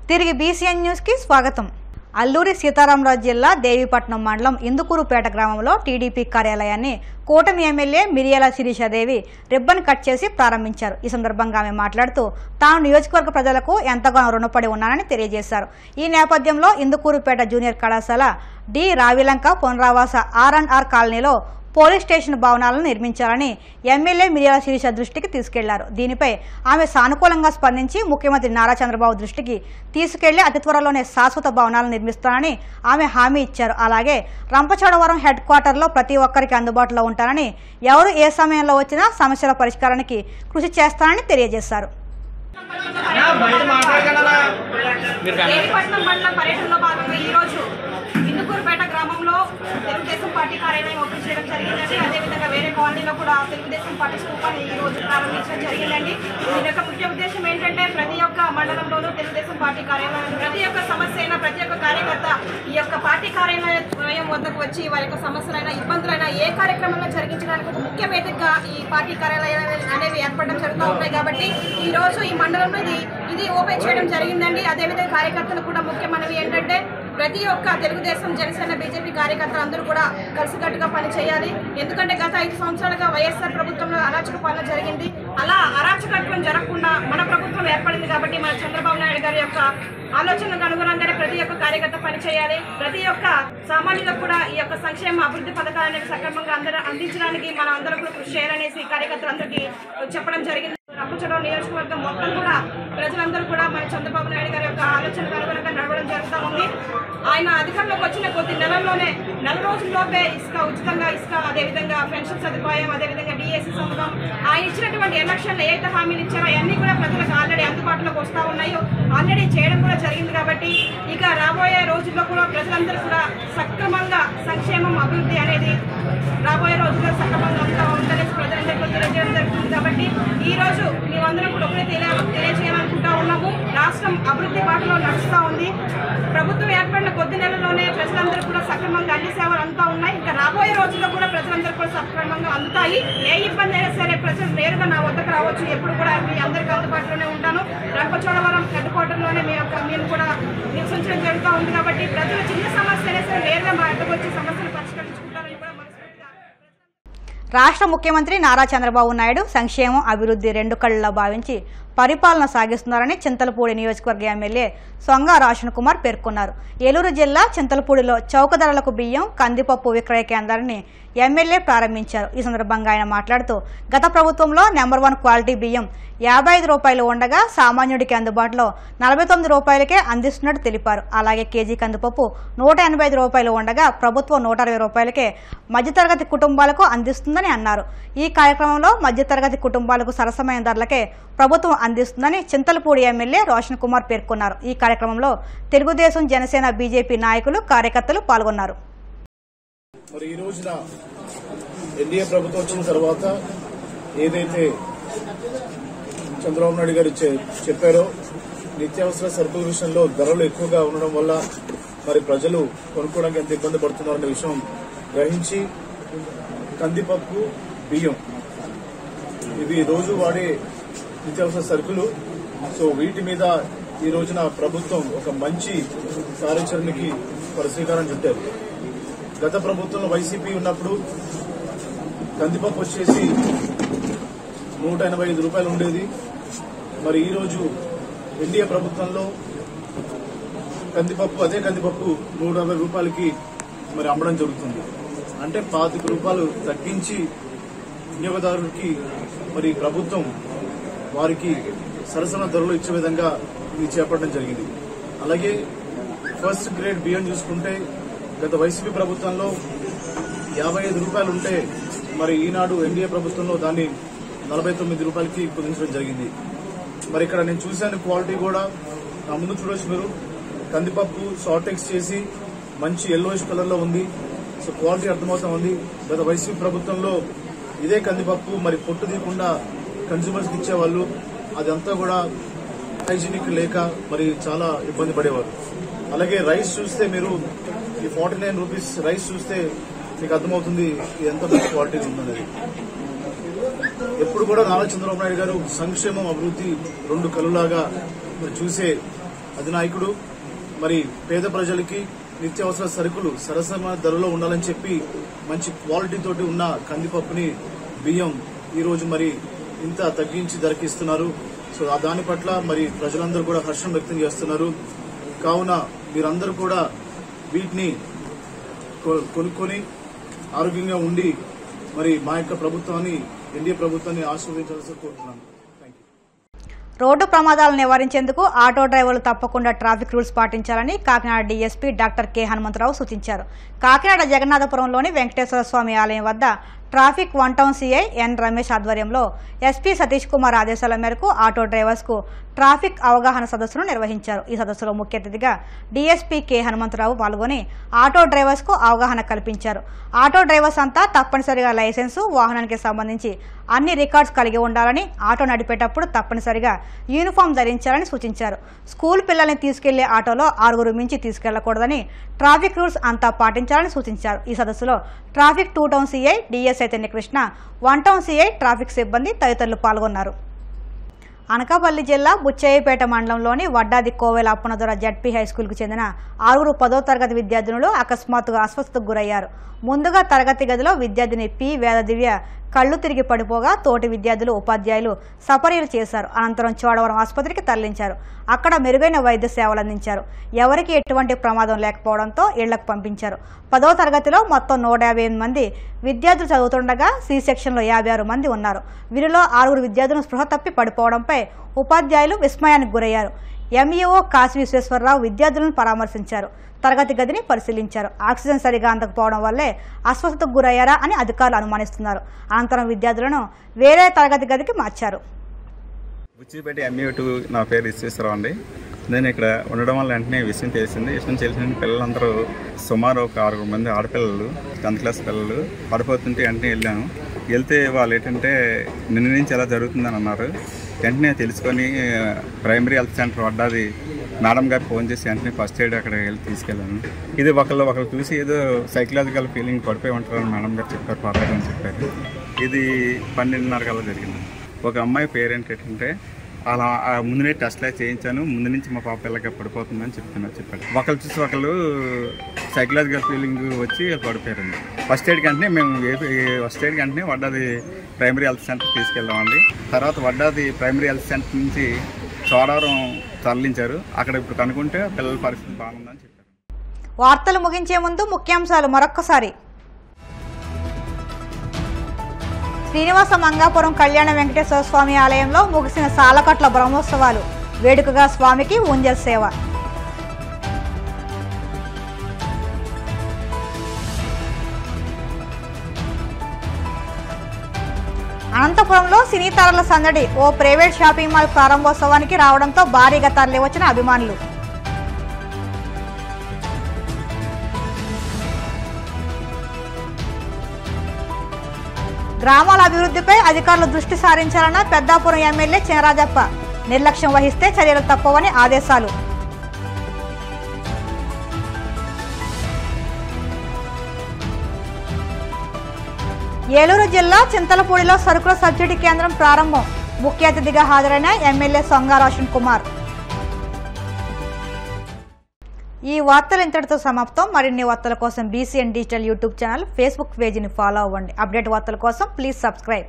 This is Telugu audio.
తిరిగి బీసీఎన్ న్యూస్ కి స్వాగతం. అల్లూరి సీతారామరాజు జిల్లా దేవీపట్నం మండలం ఇందుకూరుపేట గ్రామంలో టీడీపీ కార్యాలయాన్ని కూటమి ఎమ్మెల్యే మిరియాల శిరీషాదేవి రిబ్బన్ కట్ చేసి ప్రారంభించారు. ఈ సందర్భంగా ఆమె మాట్లాడుతూ తాను నియోజకవర్గ ప్రజలకు ఎంతగానో రుణపడి ఉన్నానని తెలియజేశారు. ఈ నేపథ్యంలో ఇందుకూరుపేట జూనియర్ కళాశాల డి రావిలంక పునరావాస R&R కాలనీలో పోలీస్ స్టేషన్ భవనాలను నిర్మించాలని ఎమ్మెల్యే మిరియాల శిరీష దృష్టికి తీసుకెళ్లారు. దీనిపై ఆమె సానుకూలంగా స్పందించి ముఖ్యమంత్రి నారా చంద్రబాబు దృష్టికి తీసుకెళ్లి అతి త్వరలోనే శాశ్వత భవనాలను నిర్మిస్తానని ఆమె హామీ ఇచ్చారు. అలాగే రంపచోడవరం హెడ్ క్వార్టర్లో ప్రతి ఒక్కరికి అందుబాటులో ఉంటానని, ఎవరు ఏ సమయంలో వచ్చినా సమస్యల పరిష్కారానికి కృషి చేస్తానని తెలియజేశారు. ఇందుకూరుపేట గ్రామంలో తెలుగుదేశం పార్టీ కార్యాలయం ఓపెన్ చేయడం జరిగిందండి. అదేవిధంగా వేరే కాలనీలో కూడా తెలుగుదేశం పార్టీ స్థూపాన్ని ఈ రోజు ప్రారంభించడం జరిగిందండి. దీని యొక్క ముఖ్య ఉద్దేశం ఏంటంటే ప్రతి ఒక్క మండలంలోనూ తెలుగుదేశం పార్టీ కార్యాలయం, ప్రతి ఒక్క సమస్య అయినా ప్రతి ఒక్క కార్యకర్త ఈ యొక్క పార్టీ కార్యాలయం వద్దకు వచ్చి వారి యొక్క సమస్యలైనా ఇబ్బందులైనా ఏ కార్యక్రమంలో జరిగించడానికి ఒక ముఖ్య వేదికగా ఈ పార్టీ కార్యాలయాలు అనేవి ఏర్పడడం జరుగుతూ ఉన్నాయి. కాబట్టి ఈ రోజు ఈ మండలంలో ఇది ఓపెన్ చేయడం జరిగిందండి. అదేవిధంగా కార్యకర్తలు కూడా ముఖ్య మనవి ఏంటంటే ప్రతి ఒక్క తెలుగుదేశం, జనసేన, బీజేపీ కార్యకర్తలు అందరూ కూడా కలిసికట్టుగా పనిచేయాలి. ఎందుకంటే గత 5 సంవత్సరాలుగా వైఎస్ఆర్ ప్రభుత్వంలో అరాచక పాలన జరిగింది. అలా అరాచకత్వం జరగకుండా మన ప్రభుత్వం ఏర్పడింది. కాబట్టి మన చంద్రబాబు నాయుడు గారి యొక్క ఆలోచనలకు అనుగుణంగానే ప్రతి ఒక్క కార్యకర్త పనిచేయాలి. ప్రతి ఒక్క సామాన్యులకు కూడా ఈ యొక్క సంక్షేమ అభివృద్ధి పథకాలను సక్రమంగా అందించడానికి మనం అందరూ కూడా కృషి చేయాలనేసి కార్యకర్తలందరికీ చెప్పడం జరిగింది. రంపచోడవరం నియోజకవర్గం మొత్తం కూడా ప్రజలందరూ కూడా మన చంద్రబాబు నాయుడు గారి యొక్క ఆలోచనకు అనుగుణంగా నడవడం జరుగుతూ ఉంది. ఆయన అధికారంలోకి వచ్చిన కొద్ది నెలల్లోనే 4 రోజుల్లోపే ఉచితంగా ఇసుక, అదేవిధంగా పెన్షన్ సదుపాయం, అదేవిధంగా డిఎస్సి సౌకర్యం, ఆయన ఇచ్చినటువంటి ఎలక్షన్లు ఏదైతే హామీలు ఇచ్చారో అవన్నీ కూడా ప్రజలకు ఆల్రెడీ అందుబాటులోకి వస్తూ ఉన్నాయో, ఆల్రెడీ చేయడం కూడా జరిగింది. కాబట్టి ఇక రాబోయే రోజుల్లో కూడా ప్రజలందరూ కూడా సక్రమంగా సంక్షేమం, అభివృద్ధి అనేది రాబోయే రోజుల్లో సక్రమంగా ఉందనేసి ప్రజలందరికీ తెలియజేయడం జరుగుతుంది. కాబట్టి ఈ రోజు మేమందరం కూడా ఒకటే తెలియజేయాలనుకుంటా ఉన్నాము. రాష్ట్రం అభివృద్ధి బాటలో నడుస్తూ ఉంది. ప్రభుత్వం ఏర్పడిన కొద్ది నెలల్లోనే ప్రజలందరూ కూడా సక్రమంగా అన్ని సేవలు అంతా ఉన్నాయి. ఇంకా రాబోయే రోజుల్లో కూడా ప్రజలందరూ కూడా సక్రమంగా అందుతాయి. ఏ ఇబ్బంది అయినా సరే ప్రజలు నేరుగా నా వద్దకు రావచ్చు. ఎప్పుడు కూడా మీ అందరికీ అందుబాటులోనే ఉంటాను. రంపచోడవరం హెడ్ క్వార్టర్లోనే మేము కూడా నివసించడం జరుగుతూ ఉంది. కాబట్టి ప్రజలు చిన్న సమస్య అయినా సరే నేరుగా మా వద్దకు వచ్చి సమస్యలు పరిష్కరించుకుంటారని కూడా రాష్ట్ర ముఖ్యమంత్రి నారా చంద్రబాబు నాయుడు సంక్షేమం, అభివృద్ధి 2 కళ్ళలా భావించి పరిపాలన సాగిస్తున్నారని చింతలపూడి నియోజకవర్గ ఎమ్మెల్యే సొంగ రాషన్ కుమార్ పేర్కొన్నారు. ఏలూరు జిల్లా చింతలపూడిలో చౌక ధరలకు బియ్యం, కందిపప్పు విక్రయ కేంద్రాన్ని ఎమ్మెల్యే ప్రారంభించారు. ఈ సందర్భంగా ఆయన మాట్లాడుతూ గత ప్రభుత్వంలో నెంబర్ 1 క్వాలిటీ బియ్యం 55 రూపాయలు ఉండగా సామాన్యుడికి అందుబాటులో 49 రూపాయలకే అందిస్తున్నట్టు తెలిపారు. అలాగే కేజీ కందిపప్పు 185 రూపాయలు ఉండగా ప్రభుత్వం 160 రూపాయలకే మధ్యతరగతి కుటుంబాలకు అందిస్తుందని అన్నారు. ఈ కార్యక్రమంలో మధ్యతరగతి కుటుంబాలకు సరసమైన ధరలకే ప్రభుత్వం అందిస్తుందని చింతలపూడి ఎమ్మెల్యే రోషన్ కుమార్ పేర్కొన్నారు. ఈ కార్యక్రమంలో తెలుగుదేశం, జనసేన, బీజేపీ నాయకులు, కార్యకర్తలు పాల్గొన్నారు. మరి ఈ రోజున ఎన్డీఏ ప్రభుత్వం వచ్చిన తర్వాత ఏదైతే చంద్రబాబు నాయుడు గారు చెప్పారో నిత్యావసర సరుకుల విషయంలో ధరలు ఎక్కువగా ఉండడం వల్ల మరి ప్రజలు కొనుక్కోవడానికి ఎంత ఇబ్బంది పడుతున్నారనే విషయం గ్రహించి కందిపప్పు, బియ్యం ఇవి రోజు వాడే నిత్యావసర సరుకులు. సో వీటి మీద ఈ రోజున ప్రభుత్వం ఒక మంచి కార్యాచరణకి శ్రీకారం చుట్టారు. గత ప్రభుత్వంలో వైసీపీ ఉన్నప్పుడు కందిపప్పు వచ్చేసి 185 రూపాయలు ఉండేది. మరి ఈ రోజు ఎన్డీఏ ప్రభుత్వంలో అదే కందిపప్పు 150 రూపాయలకి మరి అమ్మడం జరుగుతుంది. అంటే 25 రూపాయలు తగ్గించి వినియోగదారులకి మరి ప్రభుత్వం వారికి సరసన ధరలు ఇచ్చే విధంగా ఇది చేపట్టడం జరిగింది. అలాగే ఫస్ట్ గ్రేడ్ బియ్యం చూసుకుంటే గత వైసీపీ ప్రభుత్వంలో 55 రూపాయలు ఉంటే మరి ఈనాడు ఎన్డీఏ ప్రభుత్వంలో దాన్ని 49 రూపాయలకి కుదించడం జరిగింది. మరి ఇక్కడ నేను చూశాను క్వాలిటీ కూడా నా ముందు చూడొచ్చు మీరు. కందిపప్పు షార్టెక్స్ చేసి మంచి yellowish కలర్ లో ఉంది. సో క్వాలిటీ అర్థమవుతా ఉంది. గత వైసీపీ ప్రభుత్వంలో ఇదే కందిపప్పు మరి పొట్టు తీయకుండా కన్స్యూమర్స్ కి ఇచ్చేవాళ్ళు. అదంతా కూడా హైజీనిక్ లేక మరి చాలా ఇబ్బంది పడేవారు. అలాగే రైస్ చూస్తే మీరు ఈ 49 రూపీస్ రైస్ చూస్తే మీకు అర్థమవుతుంది ఎంత మంచి క్వాలిటీ ఉందనేది. ఎప్పుడు కూడా నారా చంద్రబాబు నాయుడు గారు సంక్షేమం, అభివృద్ధి 2 కళ్ళులాగా చూసే అధినాయకుడు మరి పేద ప్రజలకి నిత్యావసర సరుకులు సరసమైన ధరలో ఉండాలని చెప్పి మంచి క్వాలిటీ తోటి ఉన్న కందిపప్పుని బియ్యం ఈ రోజు మరి ఇంత తగ్గించి ధరకిస్తున్నారు. సో దాని పట్ల మరి ప్రజలందరూ కూడా హర్షం వ్యక్తం చేస్తున్నారు. కావున మీరందరూ కూడా వీటిని కొనుక్కొని ఆరోగ్యంగా ఉండి మరి మా యొక్క ప్రభుత్వాన్ని ఎన్డీఏ ప్రభుత్వాన్ని ఆశీర్వదించాల్సి కోరుతున్నాను. రోడ్డు ప్రమాదాలను నివారించేందుకు ఆటో డ్రైవర్లు తప్పకుండా ట్రాఫిక్ రూల్స్ పాటించాలని Kakinada DSP doctor K Hanumantharao సూచించారు. కాకినాడ జగన్నాథపురంలోని వెంకటేశ్వర స్వామి ఆలయం వద్ద traffic 1 town CI N Ramesh ఆధ్వర్యంలో ఎస్పీ సతీష్ కుమార్ ఆదేశాల మేరకు ఆటో డ్రైవర్స్ కు ట్రాఫిక్ అవగాహన సదస్సును నిర్వహించారు. ఈ సదస్సులో ముఖ్య అతిథిగా డీఎస్పీ కె హనుమంతరావు పాల్గొని ఆటో డ్రైవర్స్ కు అవగాహన కల్పించారు. ఆటో డ్రైవర్స్ అంతా తప్పనిసరిగా లైసెన్సు, వాహనానికి సంబంధించి అన్ని రికార్డ్స్ కలిగి ఉండాలని, ఆటో నడిపేటప్పుడు తప్పనిసరిగా యూనిఫామ్ ధరించాలని సూచించారు. స్కూల్ పిల్లల్ని తీసుకెళ్లే ఆటోలో 6 మించి తీసుకెళ్లకూడదని, ట్రాఫిక్ రూల్స్ అంతా పాటించాలని సూచించారు. ఈ సదస్సులో traffic 2 town CI DS Chaitanya Krishna, 1 town CI traffic సిబ్బంది తదితరులు పాల్గొన్నారు. అనకాపల్లి జిల్లా బుచ్చయ్యపేట మండలంలోని వడ్డాది కోవెల అప్పనదొర జడ్పీ హైస్కూల్కు చెందిన 6 10వ తరగతి విద్యార్థినులు అకస్మాత్తుగా అస్వస్థతకు గురయ్యారు. ముందుగా తరగతి గదిలో విద్యార్థిని పి వేదదివ్య కళ్లు తిరిగి పడిపోగా తోటి విద్యార్థులు, ఉపాధ్యాయులు సపర్యలు చేశారు. అనంతరం చోడవరం ఆసుపత్రికి తరలించారు. అక్కడ మెరుగైన వైద్య సేవలు అందించారు. ఎవరికి ఎటువంటి ప్రమాదం లేకపోవడంతో ఇళ్లకు పంపించారు. 10వ తరగతిలో మొత్తం 158 మంది విద్యార్థులు చదువుతుండగా సి సెక్షన్లో 56 మంది ఉన్నారు. వీరిలో 6 విద్యార్థులు స్పృహ తప్పి పడిపోవడంపై ఉపాధ్యాయులు విస్మయానికి గురయ్యారు. ఎంఈఓ కాశీ విశ్వేశ్వరరావు విద్యార్థులను పరామర్శించారు. తరగతి గదిని పరిశీలించారు. ఆక్సిజన్ సరిగా అందకపోవడం వల్లే అస్వస్థతకు గురయ్యారా అని అధికారులు అనుమానిస్తున్నారు. అనంతరం విద్యార్థులను వేరే తరగతి గదికి మార్చారు. బుచ్చిపేట ఎంఈఓ నా పేరు విశ్వేశ్వరరావు అండి. నేను ఇక్కడ ఉండడం వల్ల వెంటనే విషయం తెలిసిన పిల్లలందరూ సుమారు ఒక 6 మంది ఆడపిల్లలు, 10th క్లాస్ పిల్లలు పడిపోతుంటే వెంటనే వెళ్తే వాళ్ళు ఏంటంటే నిన్న నుంచి ఎలా జరుగుతుందని అన్నారు. వెంటనే తెలుసుకొని primary health centre Vaddadi madam గారికి ఫోన్ చేసి వెంటనే ఫస్ట్ ఎయిడ్ అక్కడ వెళ్ళి తీసుకెళ్ళాను. ఇది ఒకళ్ళు చూసి ఏదో సైకలాజికల్ ఫీలింగ్ పడిపోయి ఉంటారని మేడం గారు చెప్పారు, పర్లేదని చెప్పారు. ఇది 12:30 కల్లా జరిగింది. ఒక అమ్మాయి పేరెంట్ ఏంటంటే అలా ముందునే టెస్ట్లా చేయించాను, ముందు నుంచి మా పాప పిల్లగా పడిపోతుందని చెప్పాడు. ఒకళ్ళు చూసి ఒకళ్ళు సైకలాజికల్ ఫీలింగ్ వచ్చి పడిపోయారండి. ఫస్ట్ ఎయిడ్ కంటే వడ్డాది ప్రైమరీ హెల్త్ సెంటర్ తీసుకెళ్ళామండి. తర్వాత వడ్డాది ప్రైమరీ హెల్త్ సెంటర్ నుంచి చోడవరం తరలించారు. అక్కడ ఇప్పుడు కనుక్కుంటే పిల్లల పరిస్థితి బాగుందని చెప్పారు. వార్తలు ముగించే ముందు ముఖ్యాంశాలు మరొక్కసారి. శ్రీనివాస మంగాపురం కళ్యాణ వెంకటేశ్వర స్వామి ఆలయంలో ముగిసిన సాలకట్ల బ్రహ్మోత్సవాలు, వేడుకగా స్వామికి ఊంజల్ సేవ. అనంతపురంలో సినీ తారల సందడి, ఓ ప్రైవేట్ షాపింగ్ మాల్ ప్రారంభోత్సవానికి రావడంతో భారీగా తరలివచ్చిన అభిమానులు. గ్రామాల అభివృద్ధిపై అధికారులు దృష్టి సారించాలన్న పెద్దాపురం ఎమ్మెల్యే చినరాజప్ప, నిర్లక్ష్యం వహిస్తే చర్యలు తప్పవని ఆదేశాలు. ఏలూరు జిల్లా చింతలపూడిలో సరుకుల సబ్సిడీ కేంద్రం ప్రారంభం, ముఖ్య అతిథిగా హాజరైన ఎమ్మెల్యే సొంగ రోషన్ కుమార్. ఈ వార్తలు ఇంతటితో సమాప్తం. మరిన్ని వార్తల కోసం BCN digital YouTube channel, Facebook పేజీని ఫాలో అవ్వండి. అప్డేట్ వార్తల కోసం ప్లీజ్ సబ్స్క్రైబ్.